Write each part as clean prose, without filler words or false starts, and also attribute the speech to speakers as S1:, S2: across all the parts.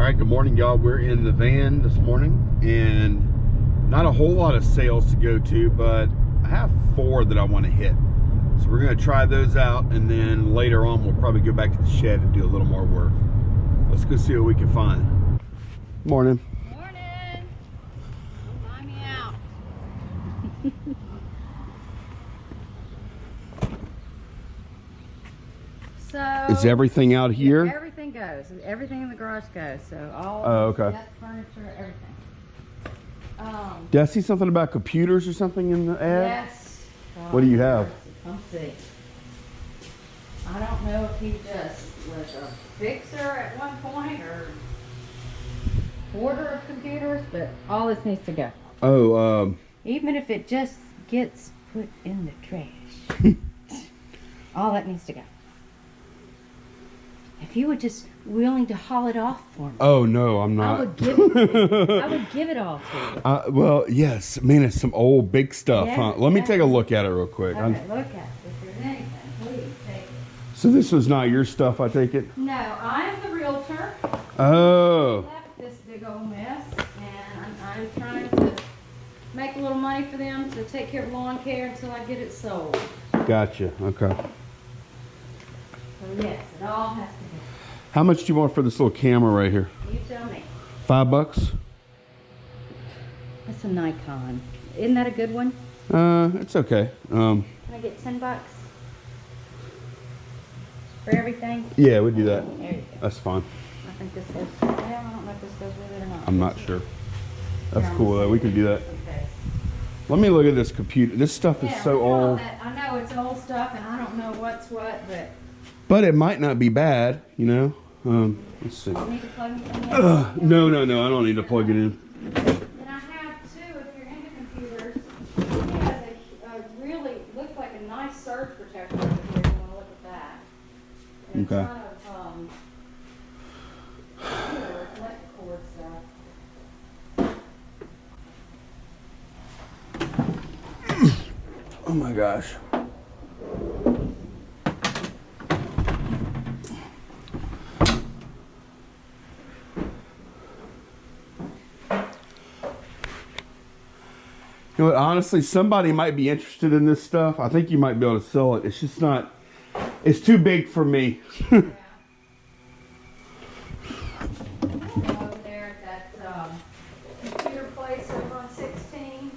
S1: right, good morning, y'all. We're in the van this morning, and not a whole lot of sales to go to, but I have 4 that I want to hit. So we're going to try those out, and then later on we'll probably go back to the shed and do a little more work. Let's go see what we can find. Morning.
S2: Morning. Don't buy me out. So
S1: is everything out here?
S2: Yeah, everything goes. Everything in the garage goes. So all
S1: okay.
S2: desk furniture, everything.
S1: Did I see something about computers or something in the ad?
S2: Yes.
S1: What do you have?
S2: Come see. I don't know if he just was a fixer at one point or hoarder of computers, but all this needs to go.
S1: Oh,
S2: even if it just gets put in the trash. All that needs to go. If you were just willing to haul it off for me.
S1: Oh no, I'm not.
S2: I would give it to you. I would give it all to you.
S1: Well, yes, man, it's some old big stuff,
S2: Yeah,
S1: huh? Let me take a look at it real quick.
S2: Okay, look at it. If there's anything, please take it.
S1: So this was not your stuff, I take it?
S2: No, I'm the realtor.
S1: Oh.
S2: I left this big old mess, and I'm trying to make a little money for them to take care of lawn care until I get it sold.
S1: Gotcha. Okay.
S2: So yes, it all has to go.
S1: How much do you want for this little camera right here?
S2: You tell me.
S1: $5?
S2: That's a Nikon. Isn't that a good one?
S1: It's okay.
S2: Can I get $10 for everything?
S1: Yeah, we do that.
S2: There you go.
S1: That's fine.
S2: I think this goes. Well, I don't know if this goes with it or not.
S1: I'm not sure. That's
S2: Here,
S1: cool though. We can do that.
S2: Okay.
S1: Let me look at this computer. This stuff is so
S2: look at all
S1: old.
S2: that. I know it's old stuff, and I don't know what's what,
S1: But it might not be bad, you know. Let's see.
S2: you need to plug it in.
S1: No, I don't need to plug it in.
S2: And I have too, if you're into computers, he has a really looks like a nice surge protector over here. If you want to look at that. And
S1: Okay.
S2: It's kind of electric cord stuff.
S1: Oh my gosh. You know what, honestly, somebody might be interested in this stuff. I think you might be able to sell it. It's just not, it's too big for me.
S2: Yeah. Over there at that computer place over on 16.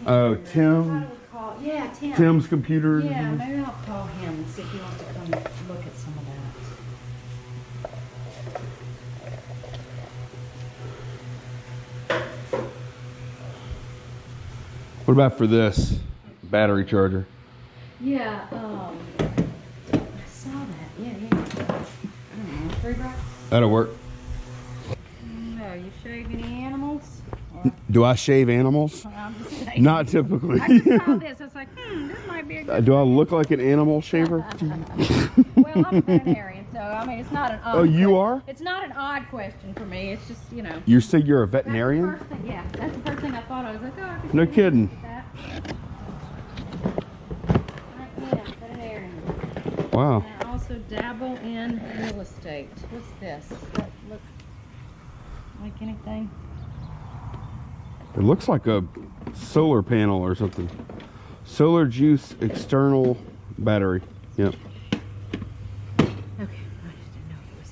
S1: Oh,
S2: What
S1: Tim.
S2: do we call it? Yeah, Tim.
S1: Tim's computer.
S2: Yeah, maybe I'll call him and see if he wants to come look at some of that.
S1: What about for this battery charger?
S2: Yeah, I saw that. Yeah. I don't know, $3?
S1: That'll work.
S2: No, you shave any animals? Or,
S1: Do I shave animals?
S2: I'm just saying.
S1: Not typically.
S2: I just saw this. I was like, this might be a good.
S1: Do I look like an animal shaver?
S2: Well, I'm a veterinarian, so I mean, it's not an odd.
S1: Oh, you are?
S2: It's not an odd question for me. It's just, you know.
S1: You say you're a
S2: That's the
S1: veterinarian?
S2: first thing, yeah, that's the first thing I thought. I was like, oh, I could
S1: No
S2: see
S1: kidding.
S2: that. Yeah, veterinarian.
S1: Wow.
S2: And I also dabble in real estate. What's this? Does that look like anything?
S1: It looks like a solar panel or something. Solar juice external battery. Yep.
S2: Okay, I just didn't know if it was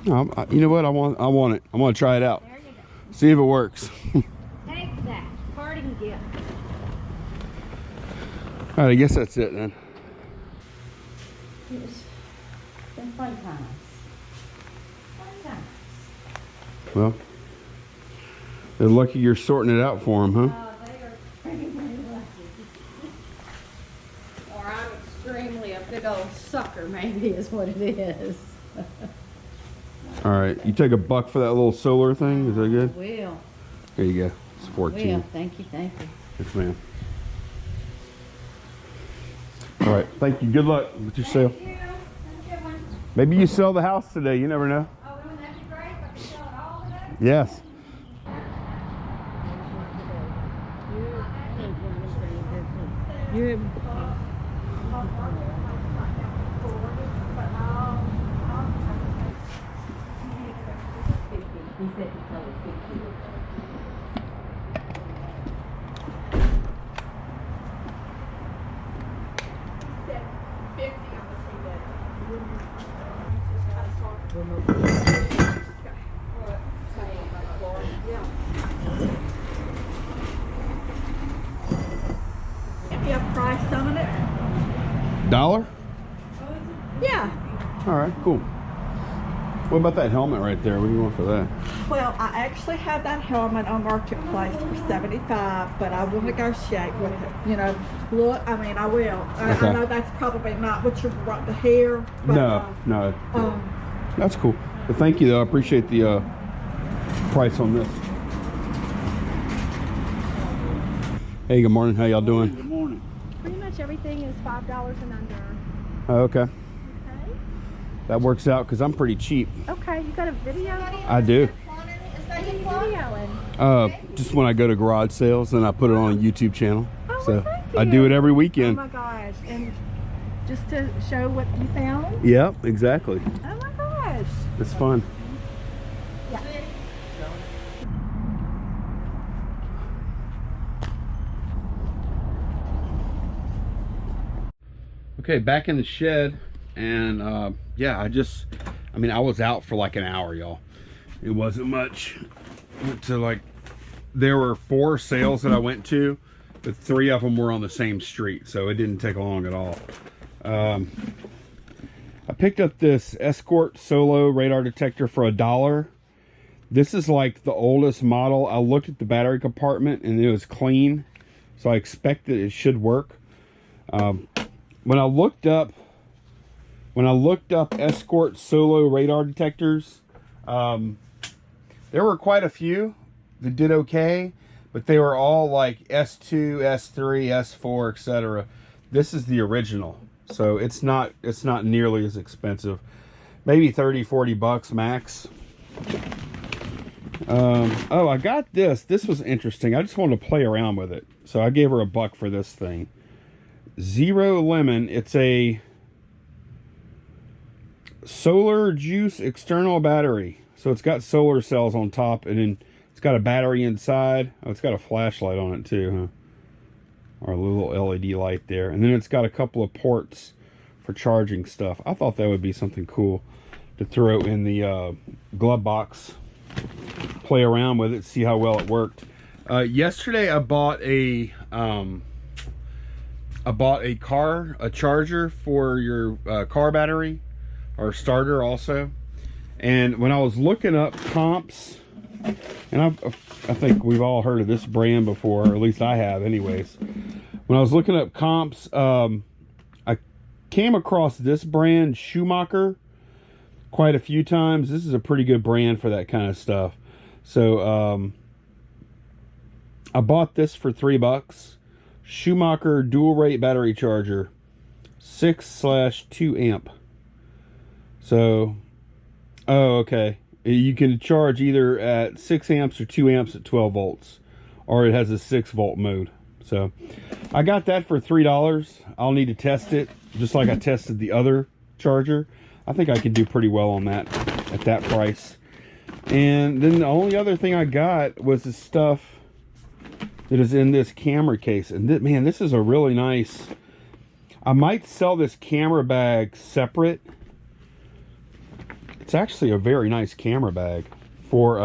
S2: anything.
S1: You know what? I want it. I want to try it out.
S2: There you go.
S1: See if it works.
S2: Take that. Parting gift.
S1: All right, I guess that's it then.
S2: It's been fun times. Fun times.
S1: Well, they're lucky you're sorting it out for them, huh?
S2: They are extremely lucky. Or I'm extremely a big old sucker, maybe is what it is.
S1: All right, you take $1 for that little solar thing. Is that good?
S2: Will.
S1: There you go. It's 14.
S2: Will. Thank you. Thank you.
S1: Yes, ma'am. All right, thank you. Good luck with your sale.
S2: Thank you. Have a good one.
S1: Maybe you sell the house today. You never know.
S2: Oh, wouldn't that be great if I could sell it all today?
S1: Yes.
S2: He said he thought it was $50.
S3: If you have price on it.
S1: $1?
S3: Yeah.
S1: All right, cool. What about that helmet right there? What do you want for that?
S3: Well, I actually had that helmet on Marketplace for $75, but I will negotiate with it. You know, look, I mean, I will.
S1: Okay.
S3: I know that's probably not what you want to hear. But,
S1: No. That's cool. But thank you, though. I appreciate the price on this. Hey, good morning. How y'all doing?
S4: Good morning.
S5: Pretty much everything is $5 and under.
S1: Oh, okay.
S5: Okay.
S1: That works out because I'm pretty cheap.
S5: Okay, you got a video?
S1: I do.
S5: What are you videoing?
S1: Just when I go to garage sales, then I put it on a YouTube channel.
S5: Oh,
S1: So
S5: well, thank
S1: I do
S5: you.
S1: it every
S5: Oh
S1: weekend.
S5: my gosh. And just to show what you found?
S1: Yep, exactly.
S5: Oh my gosh.
S1: It's fun.
S5: Yeah.
S1: Okay, back in the shed, and yeah, I mean, I was out for like an hour, y'all. It wasn't much. Went to like, there were 4 sales that I went to, but 3 of them were on the same street, so it didn't take long at all. I picked up this Escort Solo radar detector for $1. This is like the oldest model. I looked at the battery compartment and it was clean, so I expected it should work. When I looked up Escort Solo radar detectors, there were quite a few that did okay, but they were all like S2, S3, S4, etc. This is the original, so it's not nearly as expensive. Maybe 30-40 bucks max. Oh, I got this. This was interesting. I just wanted to play around with it, so I gave her $1 for this thing. Zero Lemon. It's a solar juice external battery, so it's got solar cells on top, and then it's got a battery inside. Oh, it's got a flashlight on it too, huh? Or a little LED light there, and then it's got a couple of ports for charging stuff. I thought that would be something cool to throw in the glove box, play around with it, see how well it worked. Yesterday I bought a charger for your car battery, or starter also. And when I was looking up comps, and I think we've all heard of this brand before, or at least I have anyways. When I was looking up comps, I came across this brand, Schumacher, quite a few times. This is a pretty good brand for that kind of stuff. So I bought this for $3. Schumacher dual rate battery charger, 6/2 amp. So, oh, okay. You can charge either at 6 amps or 2 amps at 12 volts, or it has a 6-volt mode. So I got that for $3. I'll need to test it just like I tested the other charger. I think I can do pretty well on that at that price. And then the only other thing I got was the stuff that is in this camera case. And man, this is a really nice, I might sell this camera bag separate. It's actually a very nice camera bag for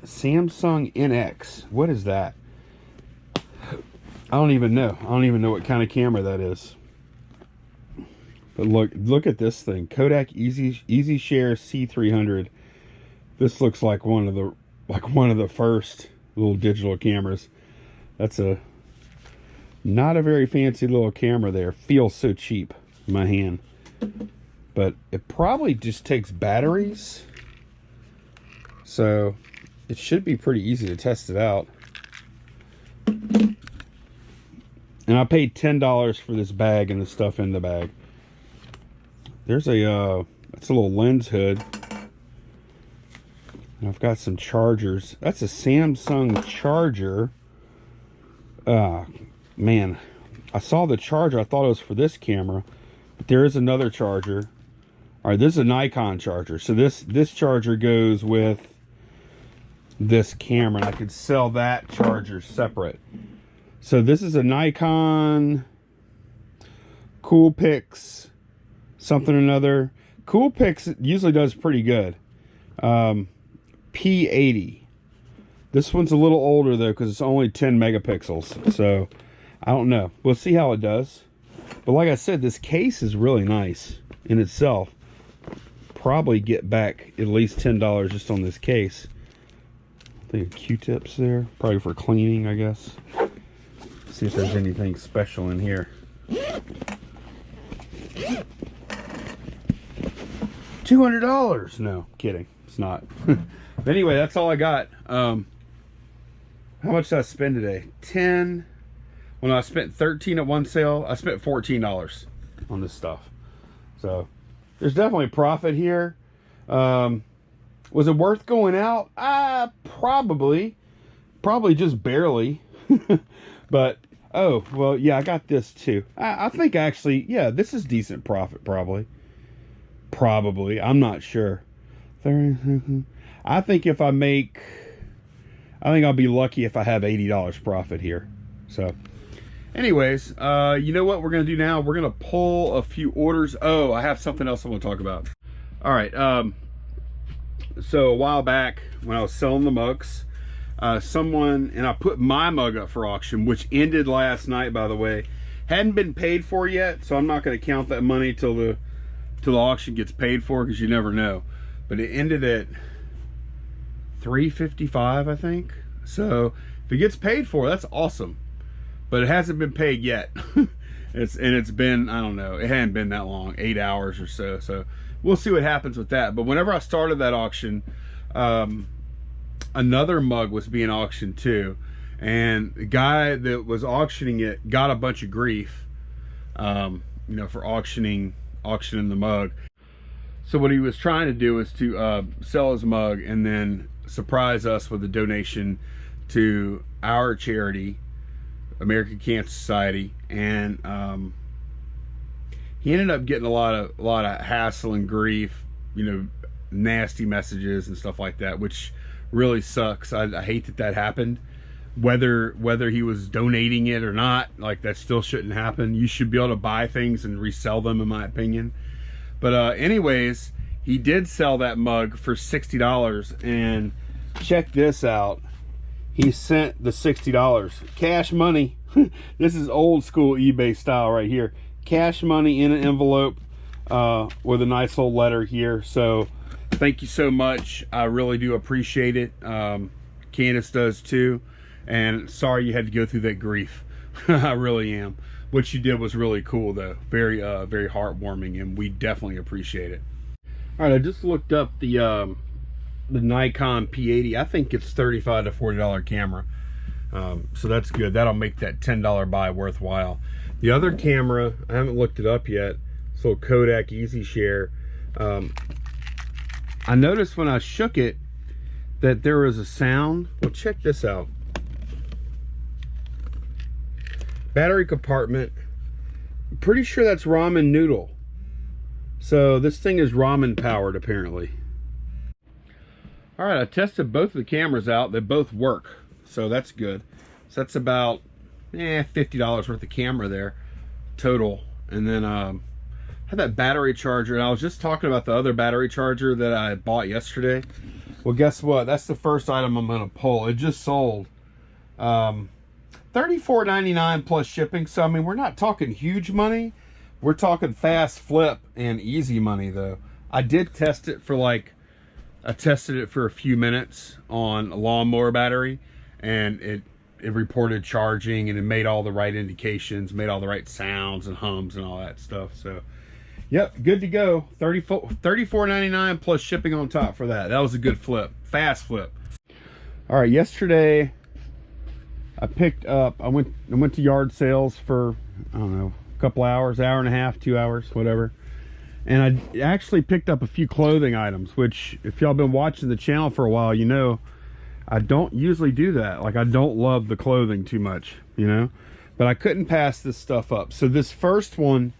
S1: Samsung NX. What is that? I don't even know. I don't even know what kind of camera that is. But look at this thing. Kodak Easy Share C300. This looks like one of the first little digital cameras. That's not a very fancy little camera there. Feels so cheap in my hand. But it probably just takes batteries. So it should be pretty easy to test it out. And I paid $10 for this bag and the stuff in the bag. There's a that's a little lens hood. And I've got some chargers. That's a Samsung charger. Man, I saw the charger. I thought it was for this camera, but there is another charger. All right, this is a Nikon charger. So this charger goes with this camera, and I could sell that charger separate. So this is a Nikon Coolpix something or another. Coolpix usually does pretty good. P80. This one's a little older though, because it's only 10 megapixels. So I don't know. We'll see how it does. But like I said, this case is really nice in itself. Probably get back at least $10 just on this case. I think Q-tips there, probably for cleaning, I guess. See if there's anything special in here. $200. No, kidding. It's not. But anyway, that's all I got. How much did I spend today? 10. Well, no, I spent 13 at one sale. I spent $14 on this stuff. So there's definitely profit here. Was it worth going out? Probably just barely. But oh well, yeah, I got this too. I think actually, yeah, this is decent profit. Probably I'm not sure. I think if I make, I think I'll be lucky if I have $80 profit here. So anyways, you know what we're gonna do now? We're gonna pull a few orders. Oh, I have something else I want to talk about. All right, so a while back when I was selling the mugs, someone, and I put my mug up for auction, which ended last night, by the way. Hadn't been paid for yet, so I'm not going to count that money till the auction gets paid for, because you never know. But it ended at $355, I think. So if it gets paid for, that's awesome. But it hasn't been paid yet. It's been, I don't know, it hadn't been that long, 8 hours or so. So we'll see what happens with that. But whenever I started that auction, another mug was being auctioned too, and the guy that was auctioning it got a bunch of grief, you know, for auctioning the mug. So what he was trying to do was to sell his mug and then surprise us with a donation to our charity, American Cancer Society. And he ended up getting a lot of hassle and grief, you know, nasty messages and stuff like that, which really sucks. I hate that happened. Whether he was donating it or not, like, that still shouldn't happen. You should be able to buy things and resell them, in my opinion. But anyways, he did sell that mug for $60, and check this out. He sent the $60 cash money. This is old school eBay style right here. Cash money in an envelope with a nice little letter here. So thank you so much. I really do appreciate it. Candace does too. And sorry you had to go through that grief. I really am. What you did was really cool though. Very very heartwarming, and we definitely appreciate it. All right, I just looked up the Nikon P80. I think it's $35 to $40 camera. So that's good. That'll make that $10 buy worthwhile. The other camera, I haven't looked it up yet. So Kodak Easy Share. I noticed when I shook it that there was a sound. Well, check this out. Battery compartment. I'm pretty sure that's ramen noodle. So this thing is ramen powered apparently. All right, I tested both of the cameras out. They both work, so that's good. So that's about $50 worth of camera there total. And then I had that battery charger, and I was just talking about the other battery charger that I bought yesterday. Well, guess what? That's the first item I'm gonna pull. It just sold. $34.99 plus shipping. So I mean, we're not talking huge money. We're talking fast flip and easy money though. I did test it for I tested it for a few minutes on a lawnmower battery, and it reported charging, and it made all the right indications, made all the right sounds and hums and all that stuff. So yep, good to go. $34.99 plus shipping on top for that. That was a good flip, fast flip. All right, yesterday I picked up, I went to yard sales for, I don't know, a couple hours, hour and a half, 2 hours, whatever. And I actually picked up a few clothing items, which if y'all been watching the channel for a while, you know, I don't usually do that. Like, I don't love the clothing too much, you know, but I couldn't pass this stuff up. So this first one,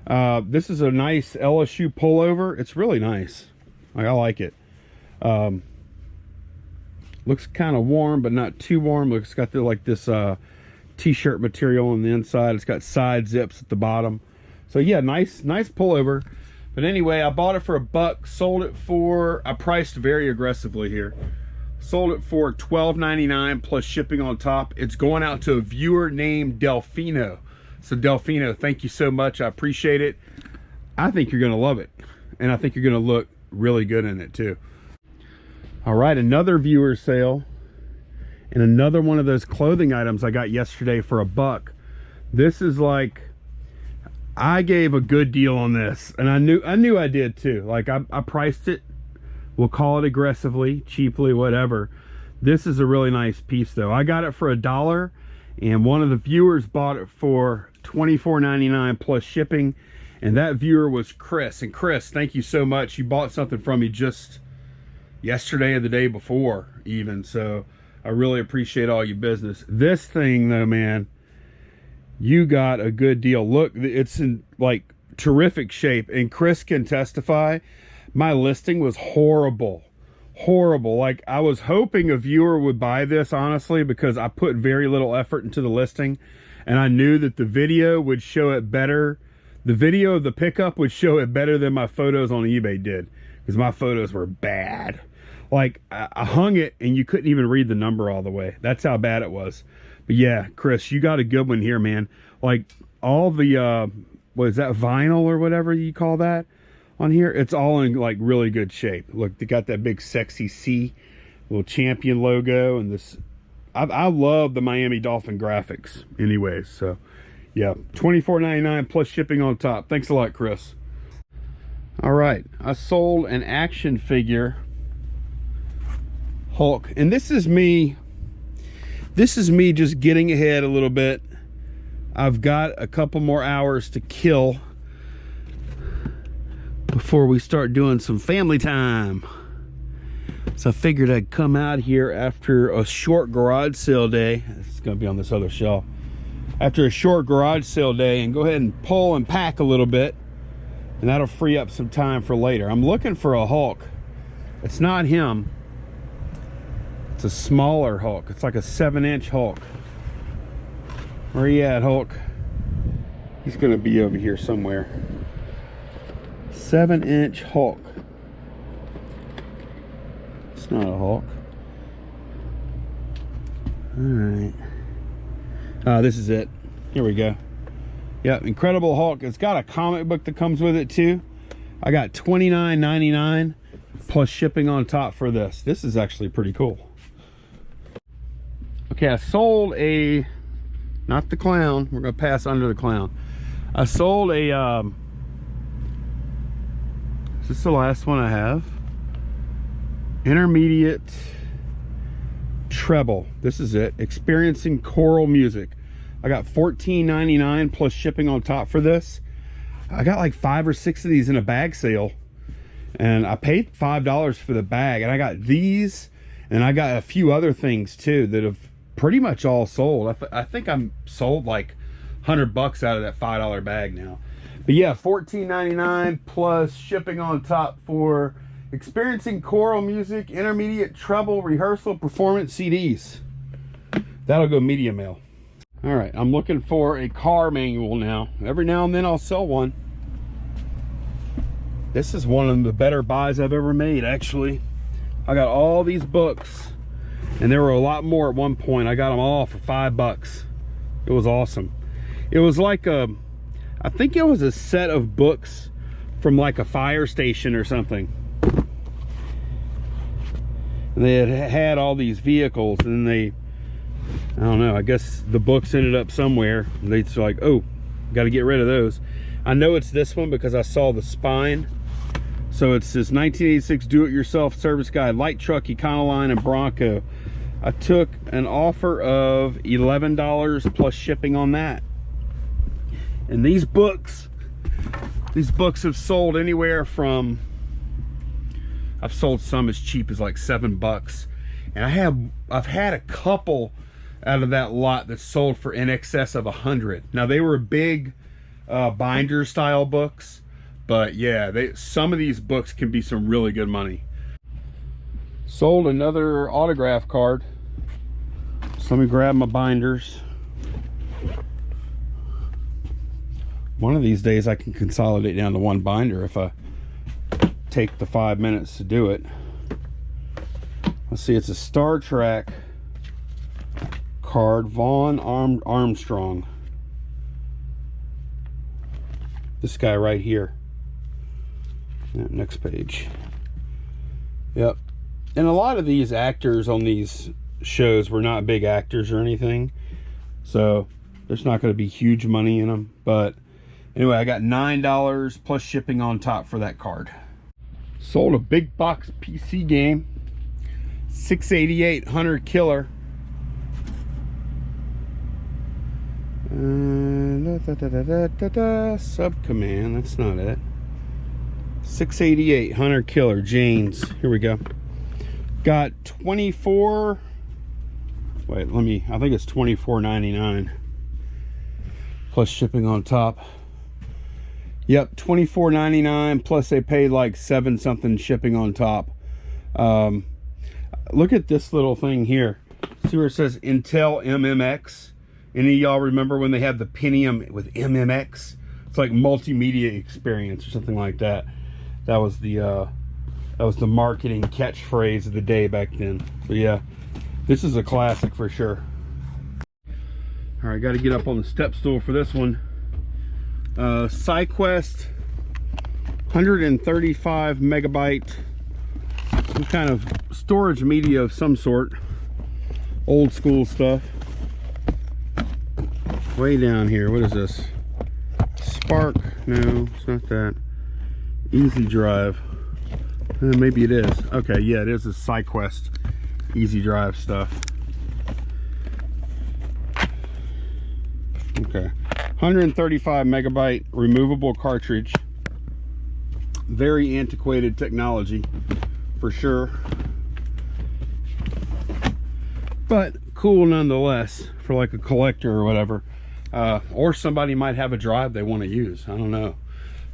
S1: This is a nice LSU pullover. It's really nice. Like, I like it. Looks kind of warm, but not too warm. Look, it's got the, like this t-shirt material on the inside. It's got side zips at the bottom. So yeah, nice pullover. But anyway, I bought it for $1, sold it for, I priced very aggressively here. Sold it for $12.99 plus shipping on top. It's going out to a viewer named Delfino. So Delfino, thank you so much. I appreciate it. I think you're gonna love it. And I think you're gonna look really good in it too. All right, another viewer sale. And another one of those clothing items I got yesterday for $1. This is like, I gave a good deal on this, and I knew I did too. Like, I priced it, we'll call it aggressively, cheaply, whatever. This is a really nice piece though. I got it for $1, and one of the viewers bought it for $24.99 plus shipping, and that viewer was Chris. And Chris, thank you so much. You bought something from me just yesterday or the day before even, so I really appreciate all your business. This thing though, man, you got a good deal. Look, it's in like terrific shape, and Chris can testify. My listing was horrible. Like, I was hoping a viewer would buy this, honestly, because I put very little effort into the listing, and I knew that the video would show it better. The video of the pickup would show it better than my photos on eBay did, because my photos were bad. Like, I hung it and you couldn't even read the number all the way. That's how bad it was. But yeah, Chris, you got a good one here, man. Like, all the what is that, vinyl or whatever you call that on here, it's all in like really good shape. Look, they got that big sexy C little champion logo, and this, I love the Miami Dolphin graphics anyways. So yeah, $24.99 plus shipping on top. Thanks a lot, Chris. All right, I sold an action figure Hulk, and this is me just getting ahead a little bit. I've got a couple more hours to kill before we start doing some family time, so I figured I'd come out here after a short garage sale day. It's gonna be on this other shelf. After a short garage sale day, and go ahead and pull and pack a little bit, and that'll free up some time for later. I'm looking for a Hulk. It's not him. It's a smaller Hulk. It's like a 7-inch Hulk. Where you at, Hulk? He's gonna be over here somewhere. 7-inch Hulk. It's not a Hulk. Alright. This is it. Here we go. Yep, Incredible Hulk. It's got a comic book that comes with it too. I got $29.99 plus shipping on top for this. This is actually pretty cool. Okay, I sold a, not the clown, we're gonna pass under the clown. I sold a, is this the last one I have? Intermediate treble. This is it. Experiencing choral music. I got $14.99 plus shipping on top for this. I got like 5 or 6 of these in a bag sale, and I paid $5 for the bag, and I got these, and I got a few other things too that have pretty much all sold. I think I'm sold like $100 out of that $5 bag now. But yeah, $14.99 plus shipping on top for Experiencing Choral Music Intermediate Treble Rehearsal Performance CDs. That'll go media mail. All right, I'm looking for a car manual now. Every now and then I'll sell one. This is one of the better buys I've ever made, actually. I got all these books, and there were a lot more at one point. I got them all for $5. It was awesome. It was like a, I think it was a set of books from like a fire station or something. And they had all these vehicles, and they, I don't know, I guess the books ended up somewhere. They're like, oh, got to get rid of those. I know it's this one because I saw the spine. So it's this 1986 do-it-yourself service guide, light truck, Econoline, and Bronco. I took an offer of $11 plus shipping on that. And these books have sold anywhere from, I've sold some as cheap as like $7. And I've had a couple out of that lot that sold for in excess of 100. Now they were big binder style books. But yeah, some of these books can be some really good money. Sold another autograph card. So let me grab my binders. One of these days I can consolidate down to one binder if I take the 5 minutes to do it. Let's see, it's a Star Trek card, Vaughn Armstrong. This guy right here. Yeah, next page. Yep. And a lot of these actors on these shows were not big actors or anything, so there's not going to be huge money in them. But anyway, I got $9 plus shipping on top for that card. Sold a big box PC game, 688 Hunter Killer. Sub command, that's not it. 688 Hunter Killer Janes. Here we go. Got 24. Wait, I think it's $24.99 plus shipping on top. Yep, $24.99 plus they paid like 7 something shipping on top. Look at this little thing here. See where it says Intel MMX? Any of y'all remember when they had the Pentium with MMX? It's like multimedia experience or something like that. That was the marketing catchphrase of the day back then. So yeah, this is a classic for sure. All right, got to get up on the step stool for this one. SideQuest, 135 megabyte, some kind of storage media of some sort. Old school stuff. Way down here, what is this? Spark? No, it's not that. Easy Drive. Maybe it is. Okay, yeah, it is a SideQuest Easy Drive stuff. Okay, 135 megabyte removable cartridge. Very antiquated technology for sure, but cool nonetheless for like a collector or whatever. Or somebody might have a drive they want to use, I don't know.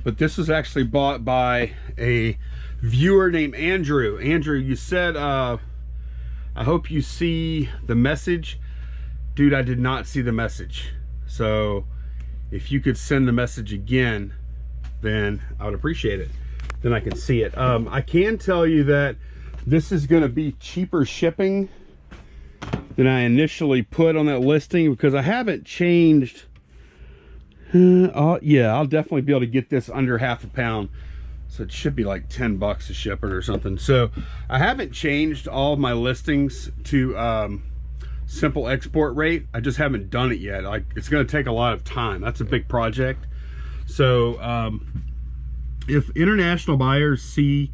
S1: But this was actually bought by a viewer named Andrew. Andrew, you said, I hope you see the message. Dude, I did not see the message. So if you could send the message again, then I would appreciate it. Then I can see it. I can tell you that this is going to be cheaper shipping than I initially put on that listing, because I haven't changed. Yeah, I'll definitely be able to get this under half a pound. So it should be like 10 bucks to ship it or something. So I haven't changed all of my listings to simple export rate. I just haven't done it yet. Like, it's going to take a lot of time. That's a big project. So if international buyers see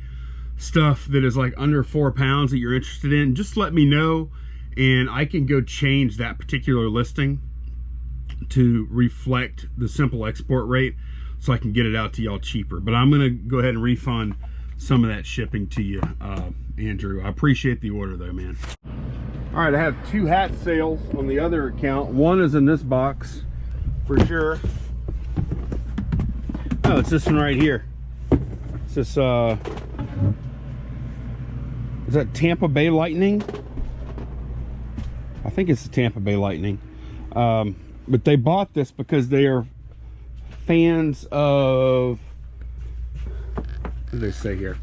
S1: stuff that is like under 4 pounds that you're interested in, just let me know, and I can go change that particular listing to reflect the simple export rate so I can get it out to y'all cheaper. But I'm gonna go ahead and refund some of that shipping to you, Andrew. I appreciate the order though, man. All right, I have 2 hat sales on the other account. One is in this box for sure. Oh, it's this one right here. It's this, is that Tampa Bay Lightning? I think it's the Tampa Bay Lightning. But they bought this because they are fans of, what do they say here?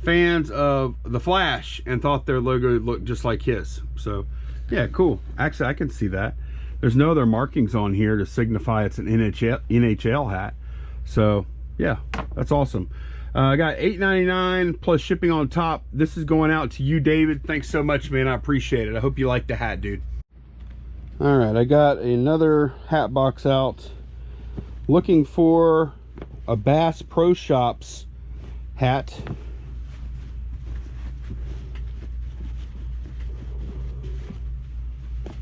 S1: Fans of the Flash, and thought their logo looked just like his. So yeah, cool. Actually, I can see that. There's no other markings on here to signify it's an NHL hat. So yeah, that's awesome. I got $8.99 plus shipping on top. This is going out to you, David. Thanks so much, man. I appreciate it. I hope you like the hat, dude. All right, I got another hat box out. Looking for a Bass Pro Shops hat.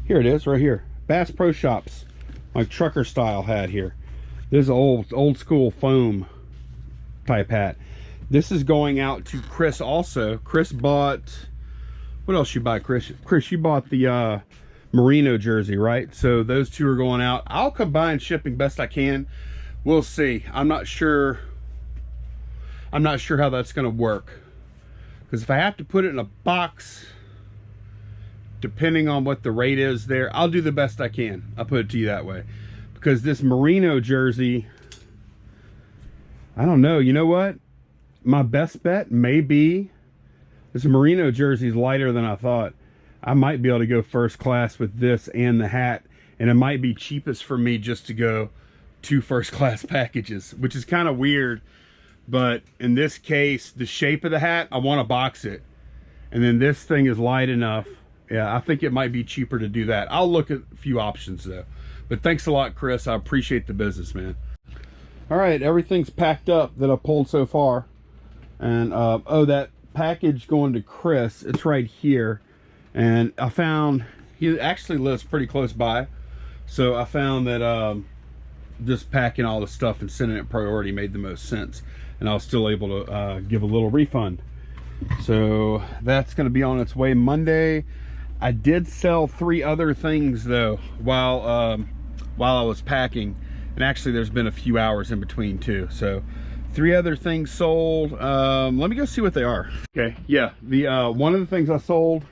S1: Here it is, right here. Bass Pro Shops, like trucker style hat here. This is an old school foam type hat. This is going out to Chris also. Chris bought, what else you buy, Chris? Chris, you bought the Merino jersey, right? So those two are going out. I'll combine shipping best I can. we'll see. I'm not sure how that's gonna work, because if I have to put it in a box, depending on what the rate is there, I'll do the best I can. I'll put it to you that way. Because this merino jersey, I don't know, you know what? My best bet may be, this merino jersey is lighter than I thought. I might be able to go first class with this and the hat, and it might be cheapest for me just to go 2 first class packages, which is kind of weird. But in this case, the shape of the hat, I want to box it. And then this thing is light enough. Yeah, I think it might be cheaper to do that. I'll look at a few options though. But thanks a lot, Chris. I appreciate the business, man. All right, everything's packed up that I pulled so far. And oh, that package going to Chris, it's right here. And I found, he actually lives pretty close by. So I found that just packing all the stuff and sending it priority made the most sense. And I was still able to give a little refund. So that's going to be on its way Monday. I did sell 3 other things though while I was packing, and actually there's been a few hours in between too. So 3 other things sold. Let me go see what they are. Okay, yeah, the one of the things I sold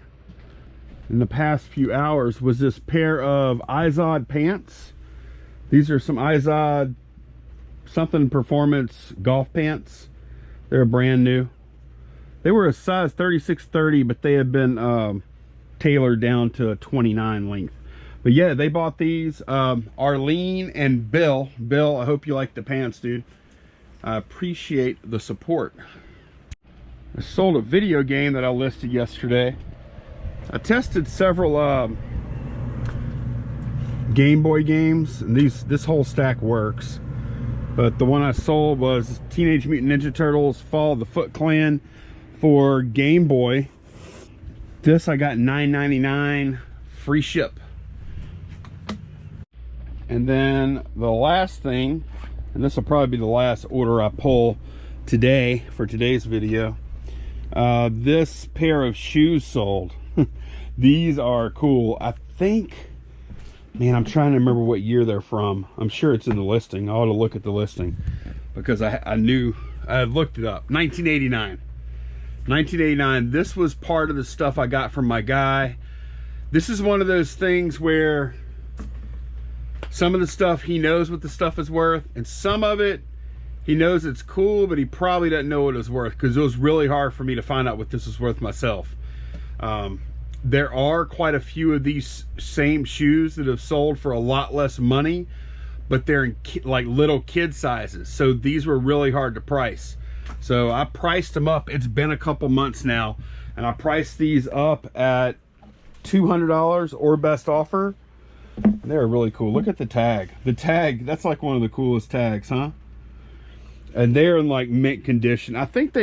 S1: in the past few hours was this pair of Izod pants. These are some Izod something performance golf pants. They're brand new. They were a size 36-30, but they had been tailored down to a 29 length. But yeah, they bought these. Arlene and Bill, I hope you like the pants, dude. I appreciate the support. I sold a video game that I listed yesterday. I tested several Game Boy games, and this whole stack works. But the one I sold was Teenage Mutant Ninja Turtles Fall of the Foot Clan for Game Boy. This I got $9.99 free ship. And then the last thing, and this will probably be the last order I pull today for today's video, this pair of shoes sold. These are cool. I think, man, I'm trying to remember what year they're from. I'm sure it's in the listing. I ought to look at the listing because I knew, I had looked it up. 1989. 1989. This was part of the stuff I got from my guy. This is one of those things where some of the stuff he knows what the stuff is worth, and some of it he knows it's cool, but he probably doesn't know what it's worth, because it was really hard for me to find out what this was worth myself. There are quite a few of these same shoes that have sold for a lot less money, but they're in like little kid sizes, so these were really hard to price. So I priced them up. It's been a couple months now, and I priced these up at $200 or best offer. They're really cool. Look at the tag. The tag, that's like one of the coolest tags, huh? And they're in like mint condition. I think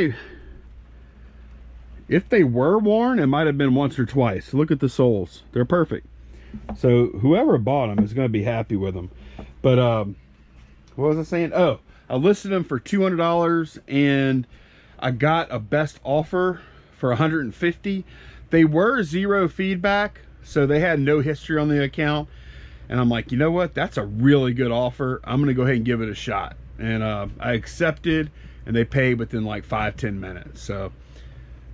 S1: if they were worn, it might have been once or twice. Look at the soles. They're perfect. So whoever bought them is going to be happy with them. But what was I saying? Oh, I listed them for $200 and I got a best offer for $150. They were 0 feedback, so they had no history on the account. And I'm like, you know what? That's a really good offer. I'm going to go ahead and give it a shot. And I accepted, and they paid within like 5-10 minutes. So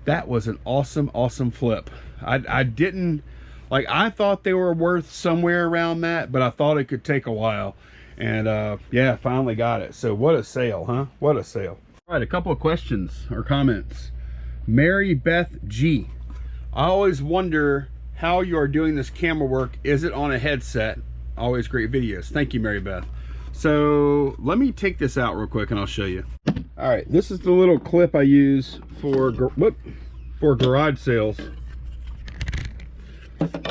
S1: that was an awesome flip. I didn't, like, I thought they were worth somewhere around that, but I thought it could take a while. And yeah, finally got it. So what a sale, huh? What a sale. All right, a couple of questions or comments. Mary Beth G. I always wonder how you are doing this camera work. Is it on a headset? Always great videos. Thank you, Mary Beth. So let me take this out real quick and I'll show you. All right, this is the little clip I use for garage sales.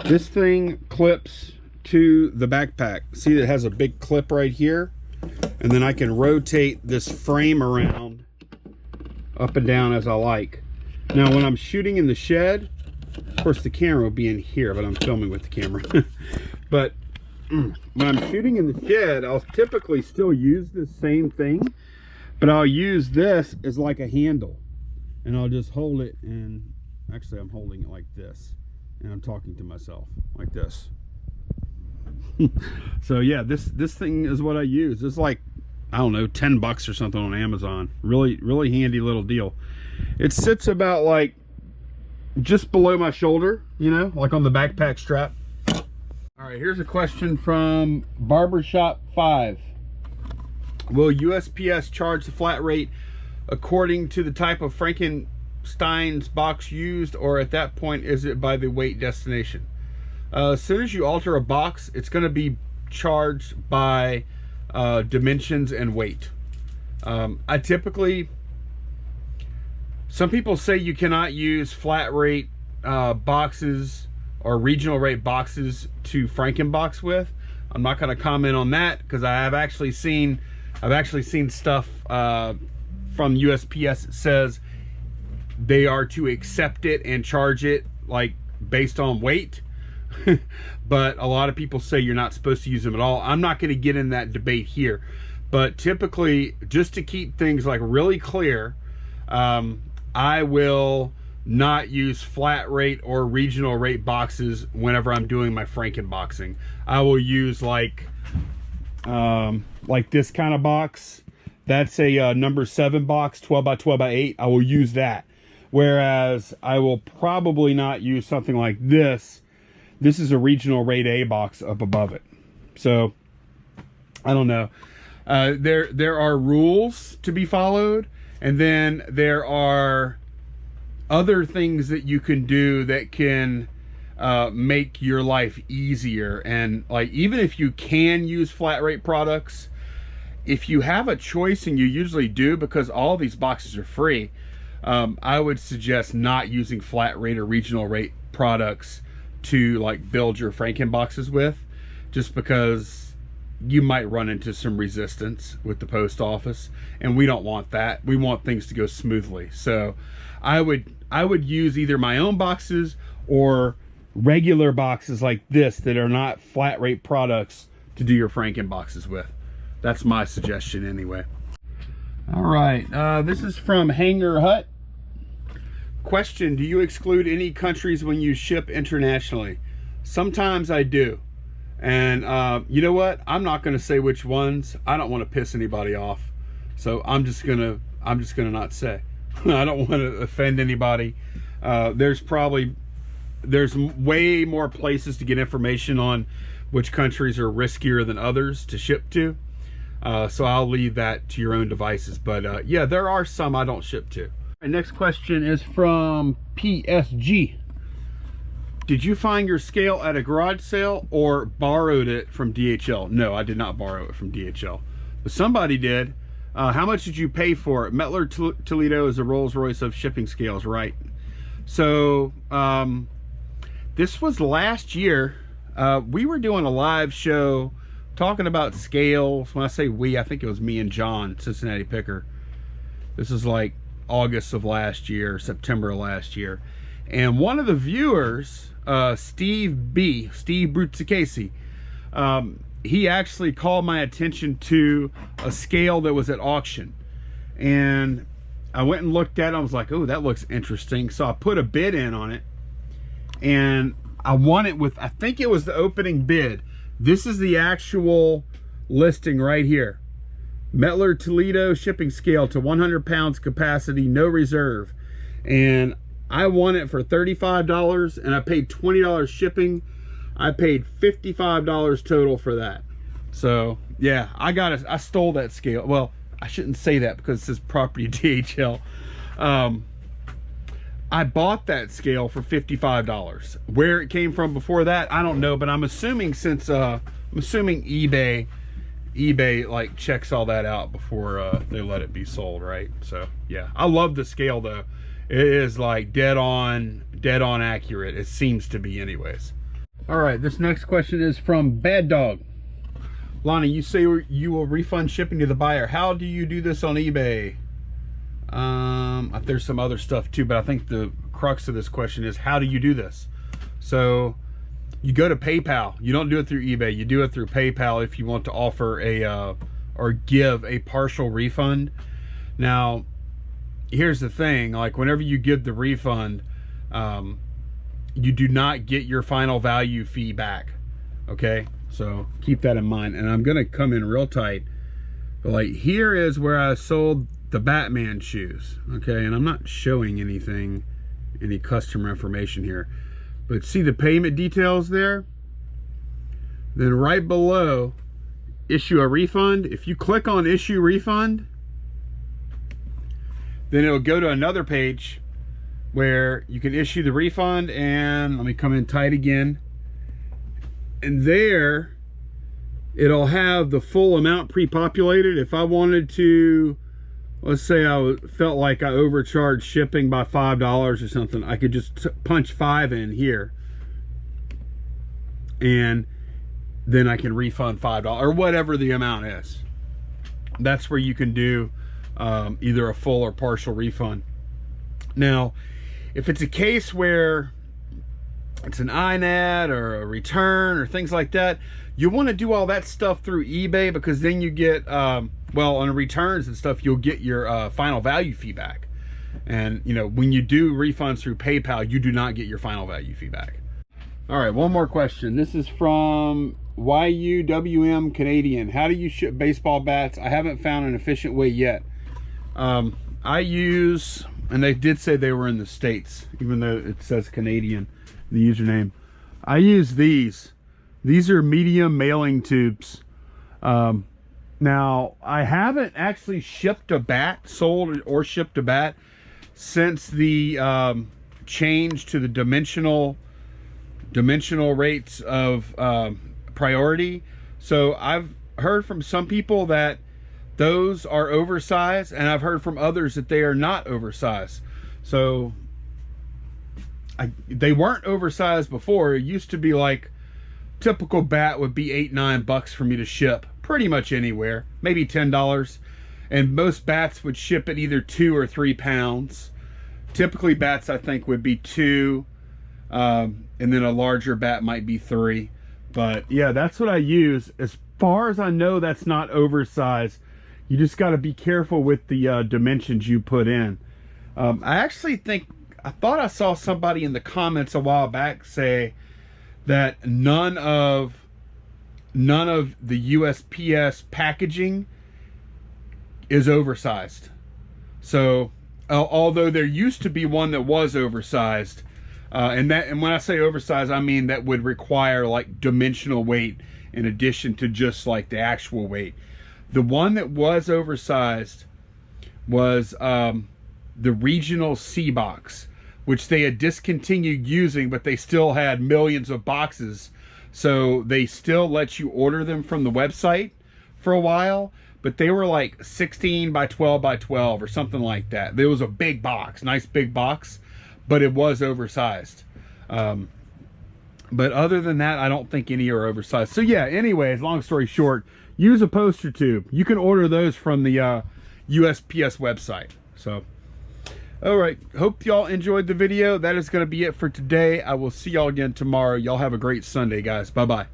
S1: This thing clips to the backpack. See, it has a big clip right here, and then I can rotate this frame around up and down as I like. Now when I'm shooting in the shed, of course the camera will be in here, but I'm filming with the camera. But when I'm shooting in the shed, I'll typically still use this same thing, but I'll use this as like a handle, and I'll just hold it, and actually I'm holding it like this, and I'm talking to myself like this. So yeah, this thing is what I use. It's like I don't know, 10 bucks or something on Amazon. Really, really handy little deal. It sits about like just below my shoulder, you know, like on the backpack strap. All right, here's a question from Barbershop 5. Will USPS charge the flat rate according to the type of Frankenstein's box used, or at that point is it by the weight destination? As soon as you alter a box, it's going to be charged by dimensions and weight. I typically, some people say you cannot use flat rate boxes or regional rate boxes to Frankenbox with. I'm not going to comment on that because I've actually seen stuff from USPS that says they are to accept it and charge it like based on weight. But a lot of people say you're not supposed to use them at all. I'm not going to get in that debate here, but typically, just to keep things like really clear, I will not use flat rate or regional rate boxes whenever I'm doing my Frankenboxing. I will use like this kind of box. That's a number 7 box, 12 by 12 by 8. I will use that. Whereas I will probably not use something like this. This is a regional rate A box up above it. So I don't know. There are rules to be followed, and then there are other things that you can do that can make your life easier. And like, even if you can use flat rate products, if you have a choice, and you usually do because all these boxes are free, I would suggest not using flat rate or regional rate products to like build your Frankenboxes with, just because you might run into some resistance with the post office, and we don't want that. We want things to go smoothly. So I would use either my own boxes or regular boxes like this that are not flat rate products to do your Frankenboxes with. That's my suggestion anyway. All right, this is from Hanger Hut. Question: do you exclude any countries when you ship internationally? Sometimes I do. And you know what? I'm not going to say which ones. I don't want to piss anybody off. So I'm just gonna not say. I don't want to offend anybody. There's way more places to get information on which countries are riskier than others to ship to. So I'll leave that to your own devices. But yeah, there are some I don't ship to. My next question is from PSG. Did you find your scale at a garage sale or borrowed it from DHL? No, I did not borrow it from DHL, but somebody did. How much did you pay for it? Mettler Toledo is a Rolls-Royce of shipping scales, right? So this was last year. We were doing a live show talking about scales. When I say we, I think it was me and John, Cincinnati Picker. This is like August of last year, September of last year. And one of the viewers, Steve Bruzzicasi, he actually called my attention to a scale that was at auction. And I went and looked at it. I was like, oh, that looks interesting. So I put a bid in on it. And I won it with, I think it was the opening bid. This is the actual listing right here. Mettler Toledo shipping scale to 100 pounds capacity, no reserve. And I won it for $35 and I paid $20 shipping. I paid $55 total for that. So yeah, I stole that scale. Well, I shouldn't say that because it says property DHL. I bought that scale for $55. Where it came from before that, I don't know, but I'm assuming since I'm assuming eBay like checks all that out before they let it be sold, right? So yeah, I love the scale though. It is like dead on accurate. It seems to be anyways. All right, this next question is from Bad Dog. Lonnie, you say you will refund shipping to the buyer. How do you do this on eBay? There's some other stuff too, but I think the crux of this question is, how do you do this? So you go to PayPal. You don't do it through eBay. You do it through PayPal if you want to offer a or give a partial refund. Now, here's the thing, like whenever you give the refund, you do not get your final value fee back. Okay, so keep that in mind. And I'm gonna come in real tight. But like here is where I sold the Batman shoes, okay? And I'm not showing anything, any customer information here, but see the payment details there? Then right below, issue a refund. If you click on issue refund, then it'll go to another page where you can issue the refund. And let me come in tight again. And there, it'll have the full amount pre-populated. If I wanted to, let's say I felt like I overcharged shipping by $5 or something, I could just punch 5 in here. And then I can refund $5 or whatever the amount is. That's where you can do either a full or partial refund. Now, if it's a case where it's an INAD or a return or things like that, you want to do all that stuff through eBay, because then you get, well, on returns and stuff, you'll get your final value fee back. And, you know, when you do refunds through PayPal, you do not get your final value fee back. All right, one more question. This is from YUWM Canadian. How do you ship baseball bats? I haven't found an efficient way yet. I use, and they did say they were in the States, even though it says Canadian, the username. I use these. These are medium mailing tubes. Now, I haven't actually shipped a bat, sold or shipped a bat, since the change to the dimensional rates of priority. So I've heard from some people that those are oversized, and I've heard from others that they are not oversized. So they weren't oversized before. It used to be like typical bat would be $8-9 for me to ship pretty much anywhere, maybe $10, and most bats would ship at either 2 or 3 pounds. Typically bats, I think, would be 2, and then a larger bat might be 3. But yeah, that's what I use. As far as I know, that's not oversized. You just got to be careful with the dimensions you put in. I thought I saw somebody in the comments a while back say that none of the USPS packaging is oversized. So although there used to be one that was oversized, and when I say oversized, I mean that would require like dimensional weight in addition to just like the actual weight. The one that was oversized was the regional C box, which they had discontinued using, but they still had millions of boxes. So they still let you order them from the website for a while, but they were like 16 by 12 by 12 or something like that. There was a big box, nice big box, but it was oversized. But other than that, I don't think any are oversized. So yeah, anyways, long story short, use a poster tube. You can order those from the USPS website. So, all right, hope y'all enjoyed the video. That is going to be it for today. I will see y'all again tomorrow. Y'all have a great Sunday, guys. Bye-bye.